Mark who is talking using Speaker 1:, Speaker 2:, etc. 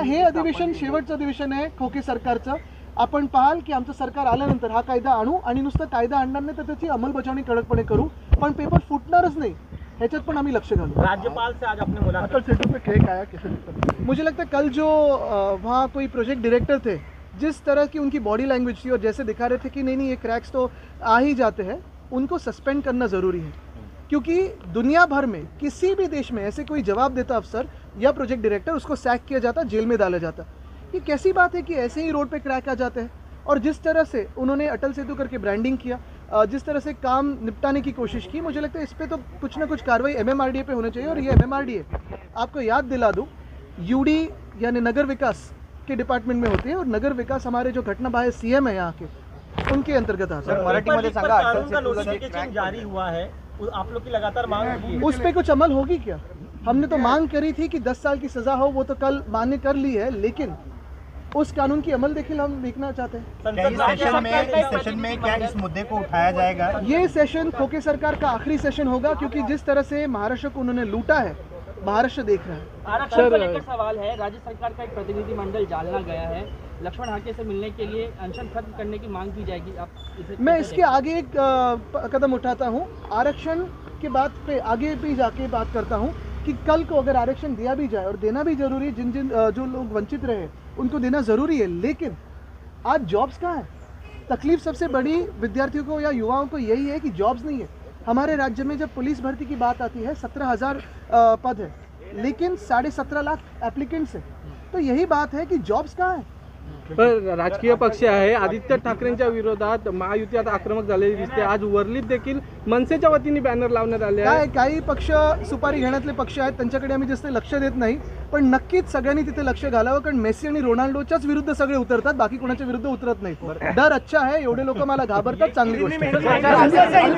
Speaker 1: हे अधिवेशन शेवटचं अधिवेशन आहे खोके सरकारचं. आपण पाहाल की आमचं सरकार आल्यानंतर हा कायदा आणू आणि नुसतं कायदा आणणार नाही तर त्याची अंमलबजावणी कडकपणे करू, पण पेपर फुटणारच नाही ह्याच्यात पण आम्ही लक्ष घालू.
Speaker 2: राज्यपाल से आज अपने मुलाकात
Speaker 3: अटल सेतु पे ठेक आया कैसे दिखता है?
Speaker 1: मुझे लगता है कल जो वहाँ कोई प्रोजेक्ट डायरेक्टर थे, जिस तरह की उनकी बॉडी लैंग्वेज थी और जैसे दिखा रहे थे कि नहीं ये क्रैक्स तो आ ही जाते हैं, उनको सस्पेंड करना ज़रूरी है. क्योंकि दुनिया भर में किसी भी देश में ऐसे कोई जवाब देता अफसर या प्रोजेक्ट डायरेक्टर, उसको सैक किया जाता, जेल में डाला जाता. ये कैसी बात है कि ऐसे ही रोड पे क्रैक आ जाते हैं. और जिस तरह से उन्होंने अटल सेतु करके ब्रांडिंग किया, जिस तरह से काम निपटाने की कोशिश की, मुझे लगता है इस पर तो कुछ ना कुछ कार्रवाई MMRDA पे होनी चाहिए. और ये MMRDA आपको याद दिला दूँ, UD यानी नगर विकास के डिपार्टमेंट में होते हैं और नगर विकास हमारे जो घटना बाह्य CM है यहाँ के, उनके अंतर्गत आता है.
Speaker 2: मराठीमध्ये सांगा, अटल सेतु नोटिफिकेशन जारी हुआ है, आप लोग की लगातार मांग है
Speaker 1: उस पर कुछ अमल होगी क्या? हमने तो मांग करी थी कि 10 साल की सजा हो, वो तो कल मान्य कर ली है, लेकिन उस कानून की अमल देखिए हम देखना चाहते हैं.
Speaker 4: इस सेशन में क्या इस मुद्दे को उठाया जाएगा?
Speaker 1: ये सेशन खोके सरकार का आखिरी सेशन होगा, क्योंकि जिस तरह से महाराष्ट्र को उन्होंने लूटा है, महाराष्ट्र देख रहा है.
Speaker 5: आरक्षण को लेकर सवाल है, राज्य सरकार का एक प्रतिनिधिमंडल जालना गया है, लक्ष्मण हाके से मिलने के लिए अनशन खत्म करने की मांग की जाएगी. आप
Speaker 1: मैं इसके आगे एक कदम उठाता हूँ, आरक्षण के बात पे आगे भी जाके बात करता हूँ कि कल को अगर आरक्षण दिया भी जाए, और देना भी जरूरी है, जिन जो लोग वंचित रहे उनको देना ज़रूरी है, लेकिन आज जॉब्स कहाँ है? तकलीफ सबसे बड़ी विद्यार्थियों को या युवाओं को यही है कि जॉब्स नहीं है. हमारे राज्य में जब पुलिस भर्ती की बात आती है 17,000 पद है, लेकिन 17.5 लाख एप्लीकेंट्स है. तो यही बात है कि जॉब्स कहाँ है?
Speaker 6: पण राजकीय पक्ष आहे आदित्य ठाकरेंच्या विरोधात महायुती आता आक्रमक झालेली दिसते. आज वर्लीत देखील मनसेच्या वतीने बॅनर लावण्यात आले आहे.
Speaker 1: काही पक्ष सुपारी घेण्यातले पक्ष आहेत, त्यांच्याकडे आम्ही जास्त लक्ष देत नाही, पण नक्कीच सगळ्यांनी तिथे लक्ष घालावं, कारण मेसी आणि रोनाल्डोच्याच विरुद्ध सगळे उतरतात, बाकी कोणाच्या विरुद्ध उतरत नाही. डर अच्छा है, एवढे लोक मला घाबरतात, चांगली गोष्ट आहे.